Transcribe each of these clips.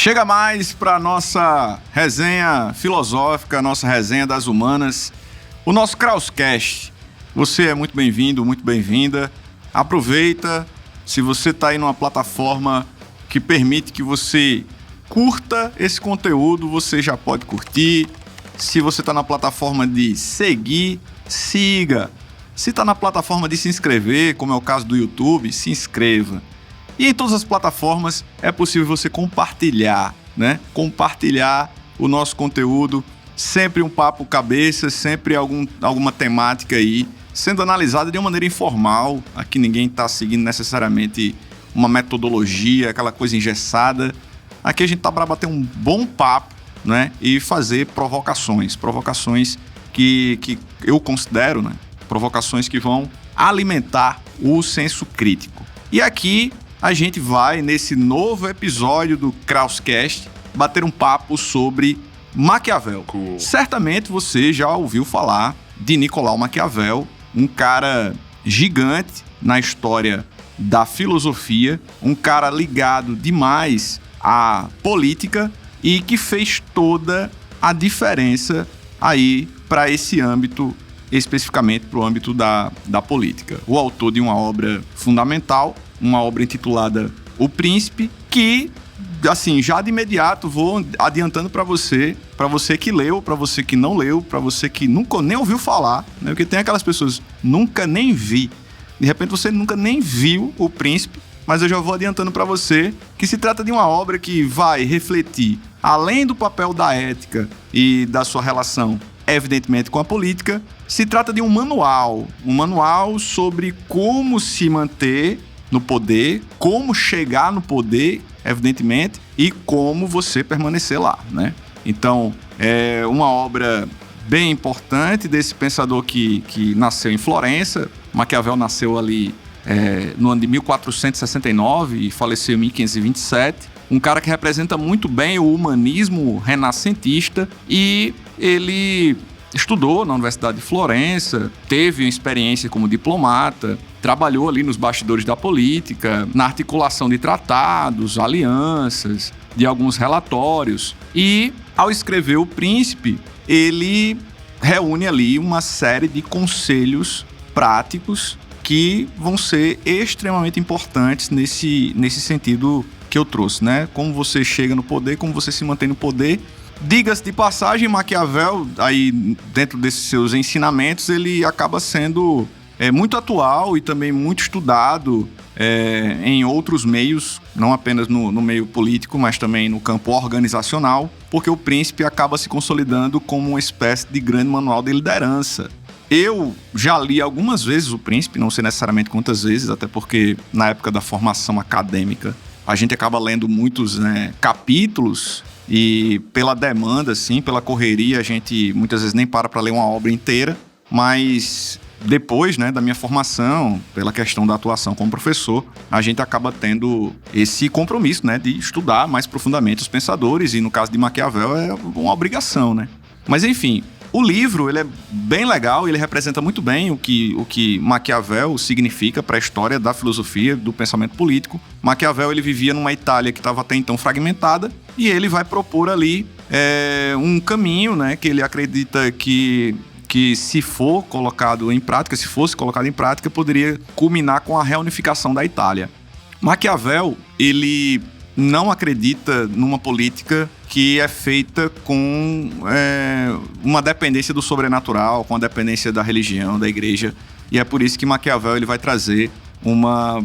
Chega mais para nossa resenha filosófica, nossa resenha das humanas, o nosso Krauscast. Você é muito bem-vindo, muito bem-vinda. Aproveita, se você está aí numa plataforma que permite que você curta esse conteúdo, você já pode curtir. Se você está na plataforma de seguir, siga. Se está na plataforma de se inscrever, como é o caso do YouTube, se inscreva. E em todas as plataformas é possível você compartilhar, né? Compartilhar o nosso conteúdo, sempre um papo cabeça, sempre alguma temática aí, sendo analisada de uma maneira informal. Aqui ninguém está seguindo necessariamente uma metodologia, aquela coisa engessada. Aqui a gente está para bater um bom papo, né? E fazer provocações que eu considero, né? Provocações que vão alimentar o senso crítico. E aqui a gente vai, nesse novo episódio do Krauscast, bater um papo sobre Maquiavel. Cool. Certamente você já ouviu falar de Nicolau Maquiavel, um cara gigante na história da filosofia, um cara ligado demais à política e que fez toda a diferença aí para esse âmbito, especificamente para o âmbito da política. O autor de uma obra fundamental, uma obra intitulada O Príncipe, que, assim, já de imediato vou adiantando para você que leu, para você que não leu, para você que nunca nem ouviu falar, né? Porque tem aquelas pessoas, nunca nem vi. De repente você nunca nem viu O Príncipe, mas eu já vou adiantando para você que se trata de uma obra que vai refletir, além do papel da ética e da sua relação, evidentemente, com a política, se trata de um manual sobre como se manter no poder, como chegar no poder, evidentemente, e como você permanecer lá, né? Então, é uma obra bem importante desse pensador que nasceu em Florença. Maquiavel nasceu ali no ano de 1469 e faleceu em 1527. Um cara que representa muito bem o humanismo renascentista, e ele estudou na Universidade de Florença, teve uma experiência como diplomata, trabalhou ali nos bastidores da política, na articulação de tratados, alianças, de alguns relatórios. E, ao escrever O Príncipe, ele reúne ali uma série de conselhos práticos que vão ser extremamente importantes nesse sentido que eu trouxe, né? Como você chega no poder, como você se mantém no poder. Diga-se de passagem, Maquiavel, aí dentro desses seus ensinamentos, ele acaba sendo muito atual e também muito estudado em outros meios, não apenas no meio político, mas também no campo organizacional, porque O Príncipe acaba se consolidando como uma espécie de grande manual de liderança. Eu já li algumas vezes O Príncipe, não sei necessariamente quantas vezes, até porque na época da formação acadêmica a gente acaba lendo muitos, né, capítulos, e pela demanda, assim, pela correria, a gente muitas vezes nem para ler uma obra inteira, mas depois, né, da minha formação, pela questão da atuação como professor, a gente acaba tendo esse compromisso, né, de estudar mais profundamente os pensadores, e no caso de Maquiavel é uma obrigação, né? Mas enfim, o livro, ele é bem legal, ele representa muito bem o que Maquiavel significa para a história da filosofia, do pensamento político. Maquiavel, ele vivia numa Itália que estava até então fragmentada, e ele vai propor ali um caminho, né, que ele acredita que se fosse colocado em prática, poderia culminar com a reunificação da Itália. Maquiavel, ele não acredita numa política que é feita com uma dependência do sobrenatural, com a dependência da religião, da igreja. E é por isso que Maquiavel ele vai trazer uma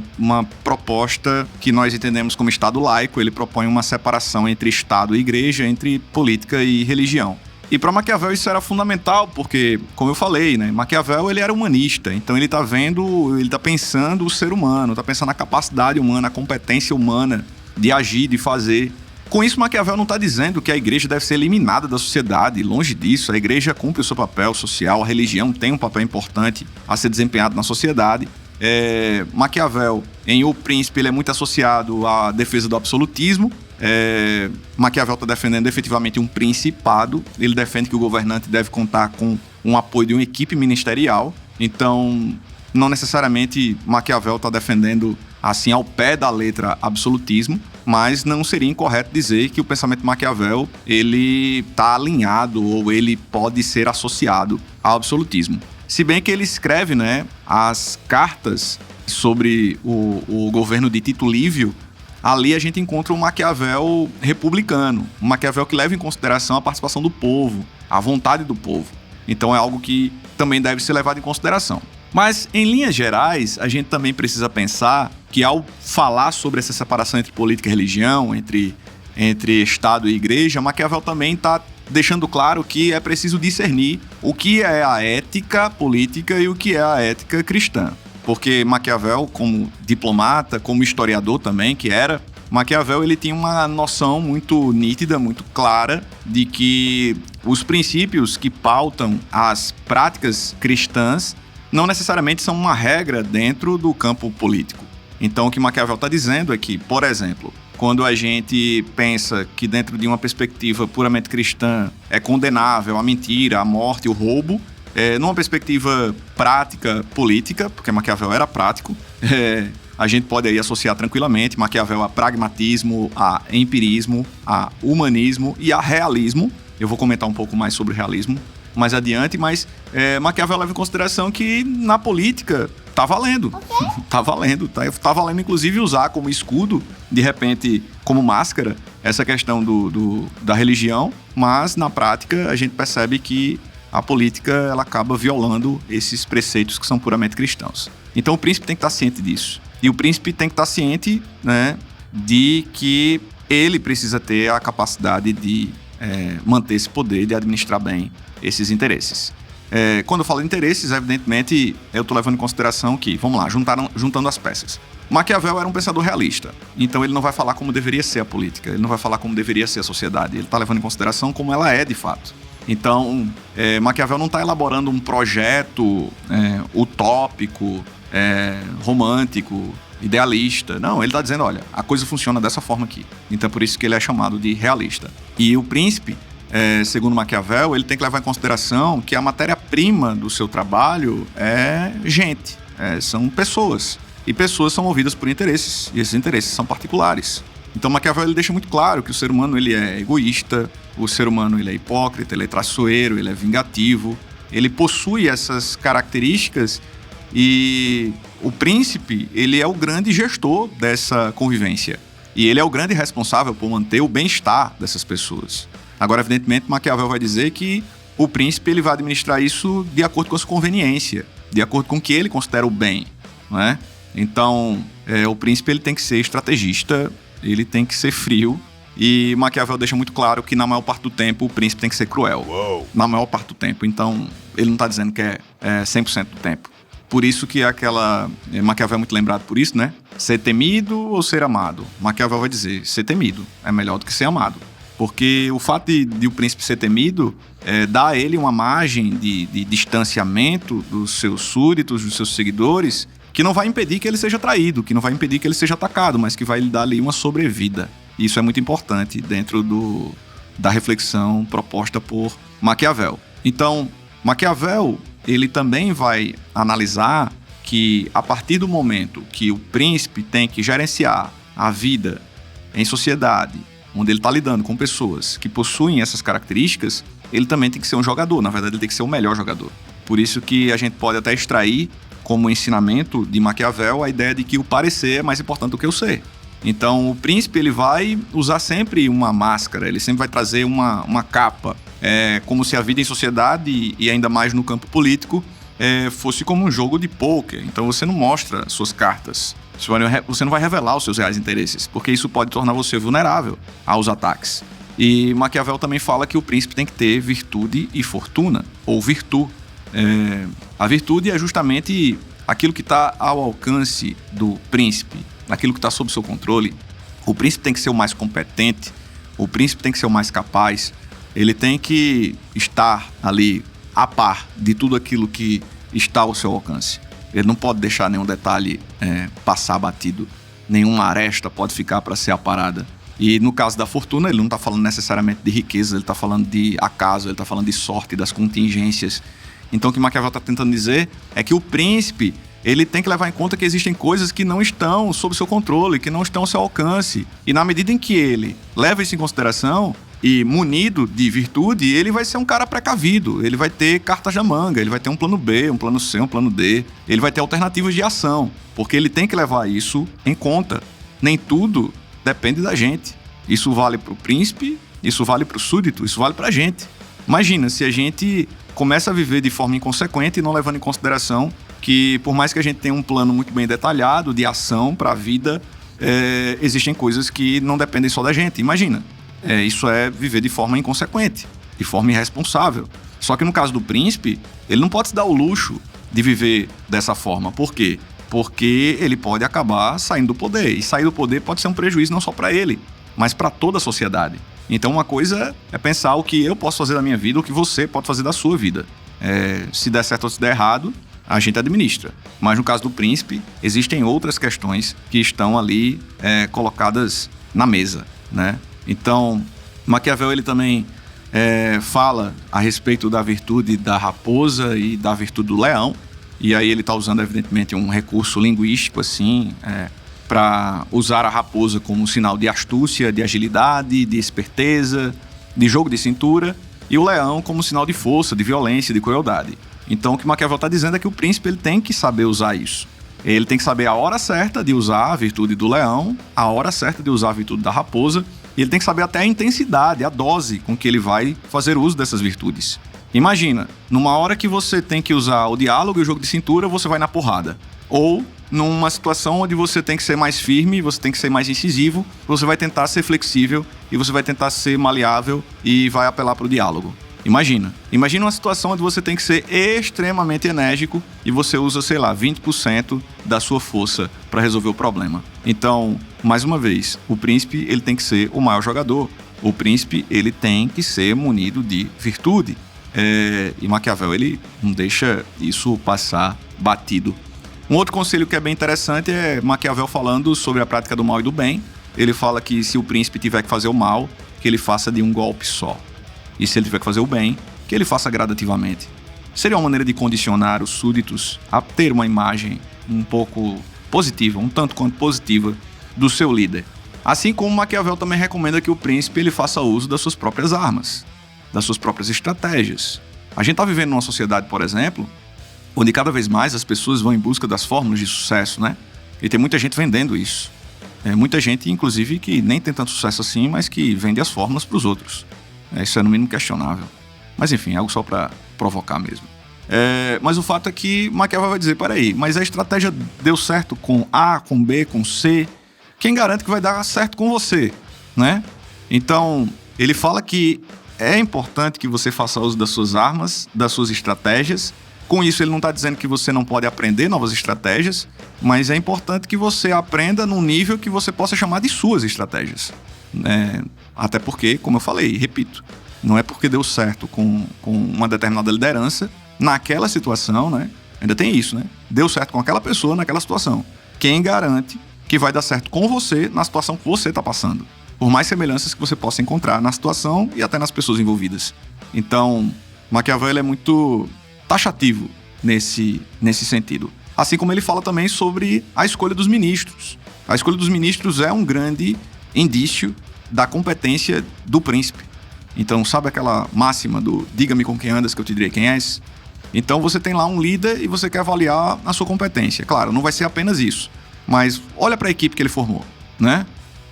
proposta que nós entendemos como Estado laico. Ele propõe uma separação entre Estado e igreja, entre política e religião. E para Maquiavel isso era fundamental, porque, como eu falei, né, Maquiavel ele era humanista, então ele está pensando o ser humano, está pensando na capacidade humana, a competência humana de agir, de fazer. Com isso, Maquiavel não está dizendo que a igreja deve ser eliminada da sociedade, longe disso. A igreja cumpre o seu papel social, a religião tem um papel importante a ser desempenhado na sociedade. Maquiavel, em O Príncipe, ele é muito associado à defesa do absolutismo. Maquiavel está defendendo efetivamente um principado. Ele defende que o governante deve contar com um apoio de uma equipe ministerial. Então, não necessariamente Maquiavel está defendendo, assim, ao pé da letra, absolutismo, mas não seria incorreto dizer que o pensamento de Maquiavel ele está alinhado ou ele pode ser associado ao absolutismo. Se bem que ele escreve, né, as cartas sobre o governo de Tito Livio, ali a gente encontra um Maquiavel republicano, um Maquiavel que leva em consideração a participação do povo, a vontade do povo. Então é algo que também deve ser levado em consideração. Mas, em linhas gerais, a gente também precisa pensar que ao falar sobre essa separação entre política e religião, entre Estado e Igreja, Maquiavel também está deixando claro que é preciso discernir o que é a ética política e o que é a ética cristã. Porque Maquiavel, como diplomata, como historiador também, que era, Maquiavel ele tinha uma noção muito nítida, muito clara, de que os princípios que pautam as práticas cristãs não necessariamente são uma regra dentro do campo político. Então, o que Maquiavel está dizendo é que, por exemplo, quando a gente pensa que dentro de uma perspectiva puramente cristã é condenável a mentira, a morte, o roubo, numa perspectiva prática política, porque Maquiavel era prático, a gente pode aí associar tranquilamente Maquiavel a pragmatismo, a empirismo, a humanismo e a realismo. Eu vou comentar um pouco mais sobre realismo mais adiante, mas Maquiavel leva em consideração que na política tá valendo. Tá valendo. Tá valendo, inclusive, usar como escudo, de repente, como máscara, essa questão da religião, mas na prática a gente percebe que a política ela acaba violando esses preceitos que são puramente cristãos. Então o príncipe tem que estar ciente disso. E o príncipe tem que estar ciente, né, de que ele precisa ter a capacidade de manter esse poder, de administrar bem esses interesses. Quando eu falo de interesses, evidentemente, eu estou levando em consideração que, vamos lá, juntando as peças. Maquiavel era um pensador realista, então ele não vai falar como deveria ser a política, ele não vai falar como deveria ser a sociedade, ele está levando em consideração como ela é de fato. Então, Maquiavel não está elaborando um projeto utópico, romântico, idealista. Não, ele está dizendo, olha, a coisa funciona dessa forma aqui. Então, por isso que ele é chamado de realista. E o príncipe, segundo Maquiavel, ele tem que levar em consideração que a matéria-prima do seu trabalho é gente, são pessoas. E pessoas são movidas por interesses, e esses interesses são particulares. Então Maquiavel ele deixa muito claro que o ser humano ele é egoísta, o ser humano ele é hipócrita, ele é traiçoeiro, ele é vingativo, ele possui essas características e o príncipe ele é o grande gestor dessa convivência e ele é o grande responsável por manter o bem-estar dessas pessoas. Agora, evidentemente, Maquiavel vai dizer que o príncipe ele vai administrar isso de acordo com a sua conveniência, de acordo com o que ele considera o bem, não é? Então, o príncipe ele tem que ser estrategista, ele tem que ser frio. E Maquiavel deixa muito claro que na maior parte do tempo o príncipe tem que ser cruel. Uou. Na maior parte do tempo. Então, ele não está dizendo que é 100% do tempo. Por isso que Maquiavel é muito lembrado por isso, né? Ser temido ou ser amado? Maquiavel vai dizer, ser temido é melhor do que ser amado. Porque o fato de o príncipe ser temido dá a ele uma margem de distanciamento dos seus súditos, dos seus seguidores, que não vai impedir que ele seja traído, que não vai impedir que ele seja atacado, mas que vai lhe dar ali uma sobrevida. Isso é muito importante dentro da reflexão proposta por Maquiavel. Então, Maquiavel, ele também vai analisar que a partir do momento que o príncipe tem que gerenciar a vida em sociedade, onde ele está lidando com pessoas que possuem essas características, ele também tem que ser um jogador. Na verdade, ele tem que ser o melhor jogador. Por isso que a gente pode até extrair como ensinamento de Maquiavel a ideia de que o parecer é mais importante do que o ser. Então, o príncipe ele vai usar sempre uma máscara, ele sempre vai trazer uma capa, como se a vida em sociedade, e ainda mais no campo político, fosse como um jogo de pôquer. Então, você não mostra suas cartas, você não vai revelar os seus reais interesses, porque isso pode tornar você vulnerável aos ataques. E Maquiavel também fala que o príncipe tem que ter virtude e fortuna, ou virtude. A virtude é justamente aquilo que está ao alcance do príncipe, aquilo que está sob seu controle. O príncipe tem que ser o mais competente, o príncipe tem que ser o mais capaz, ele tem que estar ali a par de tudo aquilo que está ao seu alcance. Ele não pode deixar nenhum detalhe passar batido, nenhuma aresta pode ficar para ser aparada. E no caso da fortuna, ele não está falando necessariamente de riqueza, ele está falando de acaso, ele está falando de sorte, das contingências. Então o que Maquiavel está tentando dizer é que o príncipe ele tem que levar em conta que existem coisas que não estão sob seu controle, que não estão ao seu alcance. E na medida em que ele leva isso em consideração e munido de virtude, ele vai ser um cara precavido, ele vai ter cartas na manga, ele vai ter um plano B, um plano C, um plano D, ele vai ter alternativas de ação, porque ele tem que levar isso em conta. Nem tudo depende da gente. Isso vale para o príncipe, isso vale para o súdito, isso vale para a gente. Imagina se a gente começa a viver de forma inconsequente e não levando em consideração que, por mais que a gente tenha um plano muito bem detalhado de ação para a vida, existem coisas que não dependem só da gente. Imagina, isso é viver de forma inconsequente, de forma irresponsável. Só que no caso do príncipe, ele não pode se dar o luxo de viver dessa forma. Por quê? Porque ele pode acabar saindo do poder. E sair do poder pode ser um prejuízo não só para ele, mas para toda a sociedade. Então uma coisa é pensar o que eu posso fazer da minha vida, o que você pode fazer da sua vida. Se der certo ou se der errado, a gente administra. Mas no caso do príncipe, existem outras questões que estão ali colocadas na mesa, né? Então, Maquiavel ele também fala a respeito da virtude da raposa e da virtude do leão. E aí ele está usando, evidentemente, um recurso linguístico assim, para usar a raposa como um sinal de astúcia, de agilidade, de esperteza, de jogo de cintura, e o leão como sinal de força, de violência, de crueldade. Então o que Maquiavel está dizendo é que o príncipe ele tem que saber usar isso. Ele tem que saber a hora certa de usar a virtude do leão, a hora certa de usar a virtude da raposa, e ele tem que saber até a intensidade, a dose com que ele vai fazer uso dessas virtudes. Imagina, numa hora que você tem que usar o diálogo e o jogo de cintura, você vai na porrada. Ou numa situação onde você tem que ser mais firme, você tem que ser mais incisivo, você vai tentar ser flexível e você vai tentar ser maleável e vai apelar para o diálogo. Imagina uma situação onde você tem que ser extremamente enérgico e você usa, 20% da sua força para resolver o problema. Então, mais uma vez, o príncipe ele tem que ser o maior jogador. O príncipe ele tem que ser munido de virtude. E Maquiavel ele não deixa isso passar batido. Um outro conselho que é bem interessante é Maquiavel falando sobre a prática do mal e do bem. Ele fala que se o príncipe tiver que fazer o mal, que ele faça de um golpe só. E se ele tiver que fazer o bem, que ele faça gradativamente. Seria uma maneira de condicionar os súditos a ter uma imagem um pouco positiva, um tanto quanto positiva, do seu líder. Assim como Maquiavel também recomenda que o príncipe ele faça uso das suas próprias armas, das suas próprias estratégias. A gente está vivendo numa sociedade, por exemplo, onde cada vez mais as pessoas vão em busca das fórmulas de sucesso, né? E tem muita gente vendendo isso. Muita gente, inclusive, que nem tem tanto sucesso assim, mas que vende as fórmulas para os outros. Isso é no mínimo questionável. Mas enfim, é algo só para provocar mesmo. Mas o fato é que Maquiavel vai dizer, peraí, mas a estratégia deu certo com A, com B, com C, quem garante que vai dar certo com você, né? Então, ele fala que é importante que você faça uso das suas armas, das suas estratégias. Com isso, ele não está dizendo que você não pode aprender novas estratégias, mas é importante que você aprenda num nível que você possa chamar de suas estratégias. Até porque, como eu falei, repito, não é porque deu certo com uma determinada liderança naquela situação, né? Ainda tem isso, né? Deu certo com aquela pessoa naquela situação. Quem garante que vai dar certo com você na situação que você está passando? Por mais semelhanças que você possa encontrar na situação e até nas pessoas envolvidas. Então, Maquiavel ele é muito taxativo nesse sentido. Assim como ele fala também sobre a escolha dos ministros. A escolha dos ministros é um grande indício da competência do príncipe. Então, sabe aquela máxima do diga-me com quem andas que eu te direi quem és? Então, você tem lá um líder e você quer avaliar a sua competência. Claro, não vai ser apenas isso, mas olha para a equipe que ele formou, né?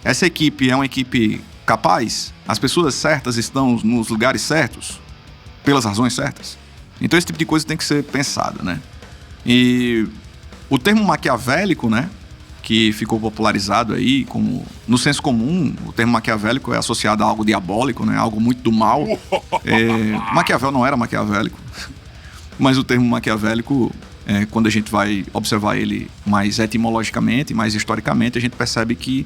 Essa equipe é uma equipe capaz? As pessoas certas estão nos lugares certos? Pelas razões certas? Então, esse tipo de coisa tem que ser pensada, né? E o termo maquiavélico, né? Que ficou popularizado aí como no senso comum, o termo maquiavélico é associado a algo diabólico, né? Algo muito do mal. Maquiavel não era maquiavélico, mas o termo maquiavélico, quando a gente vai observar ele mais etimologicamente, mais historicamente, a gente percebe que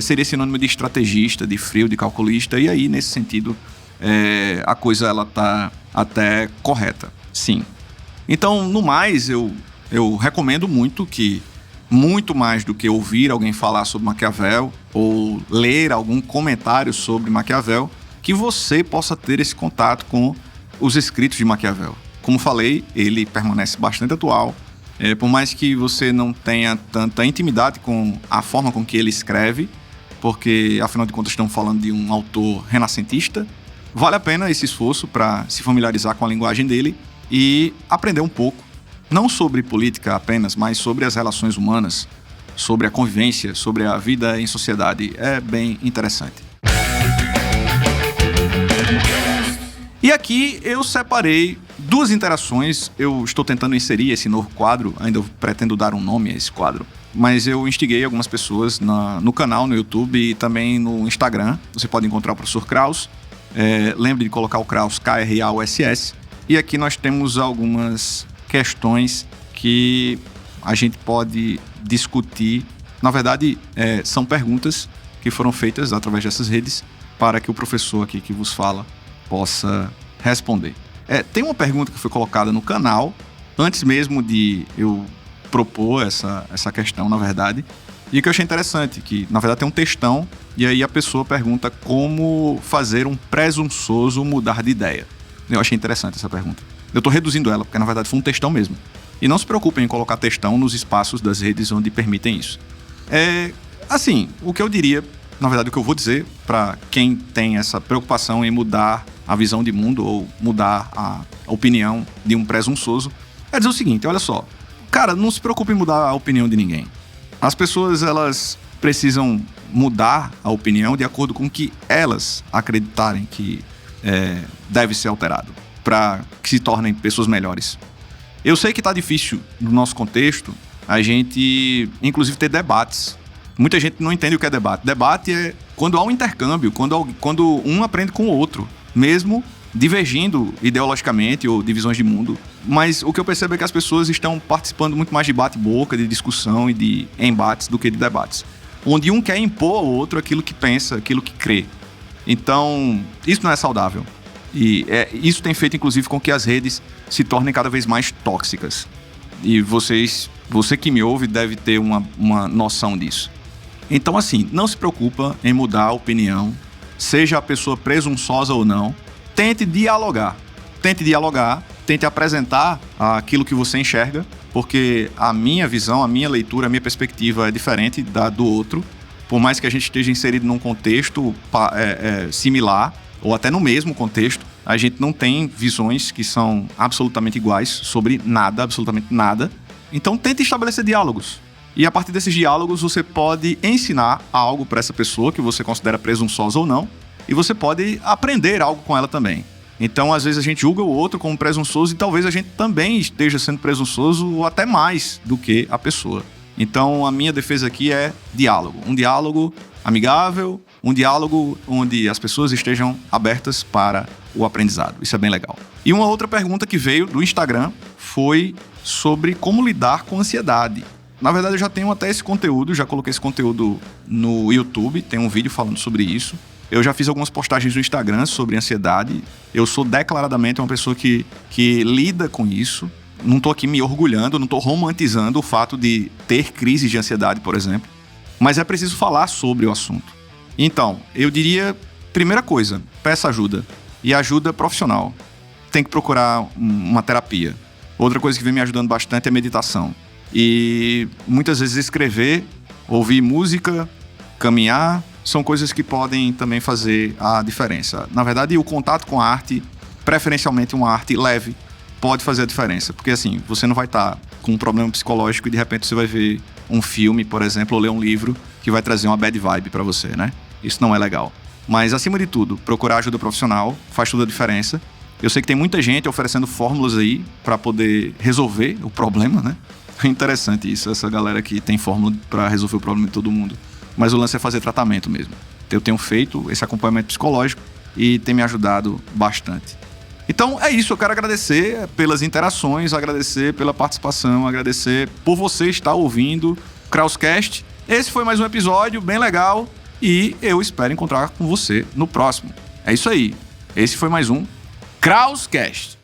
seria sinônimo de estrategista, de frio, de calculista, e aí, nesse sentido, a coisa ela tá até correta, sim. Então, no mais, eu recomendo muito que, muito mais do que ouvir alguém falar sobre Maquiavel ou ler algum comentário sobre Maquiavel, que você possa ter esse contato com os escritos de Maquiavel. Como falei, ele permanece bastante atual, Por mais que você não tenha tanta intimidade com a forma com que ele escreve, porque, afinal de contas, estamos falando de um autor renascentista, vale a pena esse esforço para se familiarizar com a linguagem dele e aprender um pouco, não sobre política apenas, mas sobre as relações humanas, sobre a convivência, sobre a vida em sociedade. É bem interessante. E aqui eu separei 2 interações. Eu estou tentando inserir esse novo quadro, ainda pretendo dar um nome a esse quadro, mas eu instiguei algumas pessoas no canal, no YouTube e também no Instagram. Você pode encontrar o professor Kraus. Lembre de colocar o Kraus, K-R-A-U-S-S. E aqui nós temos algumas questões que a gente pode discutir. Na verdade, são perguntas que foram feitas através dessas redes para que o professor aqui que vos fala possa responder. Tem uma pergunta que foi colocada no canal, antes mesmo de eu propor essa questão, na verdade, e que eu achei interessante, que na verdade tem um textão, e aí a pessoa pergunta como fazer um presunçoso mudar de ideia. Eu achei interessante essa pergunta. Eu estou reduzindo ela, porque na verdade foi um textão mesmo. E não se preocupem em colocar textão nos espaços das redes onde permitem isso. Assim, o que eu diria, na verdade o que eu vou dizer para quem tem essa preocupação em mudar a visão de mundo ou mudar a opinião de um presunçoso, é dizer o seguinte: olha só, cara, não se preocupe em mudar a opinião de ninguém. As pessoas, elas precisam mudar a opinião de acordo com o que elas acreditarem que deve ser alterado, para que se tornem pessoas melhores. Eu sei que está difícil no nosso contexto a gente, inclusive, ter debates. Muita gente não entende o que é debate. Debate é quando há um intercâmbio, quando um aprende com o outro, mesmo divergindo ideologicamente ou de visões de mundo. Mas o que eu percebo é que as pessoas estão participando muito mais de bate-boca, de discussão e de embates do que de debates, onde um quer impor ao outro aquilo que pensa, aquilo que crê. Então, isso não é saudável. E isso tem feito, inclusive, com que as redes se tornem cada vez mais tóxicas. E você que me ouve deve ter uma noção disso. Então, assim, não se preocupa em mudar a opinião, seja a pessoa presunçosa ou não. Tente dialogar, tente apresentar aquilo que você enxerga, porque a minha visão, a minha leitura, a minha perspectiva é diferente da do outro. Por mais que a gente esteja inserido num contexto similar, ou até no mesmo contexto, a gente não tem visões que são absolutamente iguais sobre nada, absolutamente nada. Então tente estabelecer diálogos. E a partir desses diálogos você pode ensinar algo para essa pessoa que você considera presunçosa ou não, e você pode aprender algo com ela também. Então, às vezes a gente julga o outro como presunçoso e talvez a gente também esteja sendo presunçoso ou até mais do que a pessoa. Então, a minha defesa aqui é diálogo. Um diálogo amigável, um diálogo onde as pessoas estejam abertas para o aprendizado. Isso é bem legal. E uma outra pergunta que veio do Instagram foi sobre como lidar com ansiedade. Na verdade, eu já tenho até esse conteúdo, já coloquei esse conteúdo no YouTube, tem um vídeo falando sobre isso. Eu já fiz algumas postagens no Instagram sobre ansiedade. Eu sou declaradamente uma pessoa que lida com isso. Não estou aqui me orgulhando, não estou romantizando o fato de ter crises de ansiedade, por exemplo. Mas é preciso falar sobre o assunto. Então, eu diria, primeira coisa, peça ajuda. E ajuda profissional. Tem que procurar uma terapia. Outra coisa que vem me ajudando bastante é meditação. E muitas vezes escrever, ouvir música, caminhar, são coisas que podem também fazer a diferença. Na verdade, o contato com a arte, preferencialmente uma arte leve, pode fazer a diferença. Porque assim, você não vai estar com um problema psicológico e de repente você vai ver um filme, por exemplo, ou ler um livro que vai trazer uma bad vibe pra você, né? Isso não é legal. Mas, acima de tudo, procurar ajuda profissional faz toda a diferença. Eu sei que tem muita gente oferecendo fórmulas aí pra poder resolver o problema, né? É interessante isso, essa galera que tem fórmula pra resolver o problema de todo mundo. Mas o lance é fazer tratamento mesmo. Eu tenho feito esse acompanhamento psicológico e tem me ajudado bastante. Então é isso, eu quero agradecer pelas interações, agradecer pela participação, agradecer por você estar ouvindo o Krauscast. Esse foi mais um episódio bem legal e eu espero encontrar com você no próximo. É isso aí, esse foi mais um Krauscast.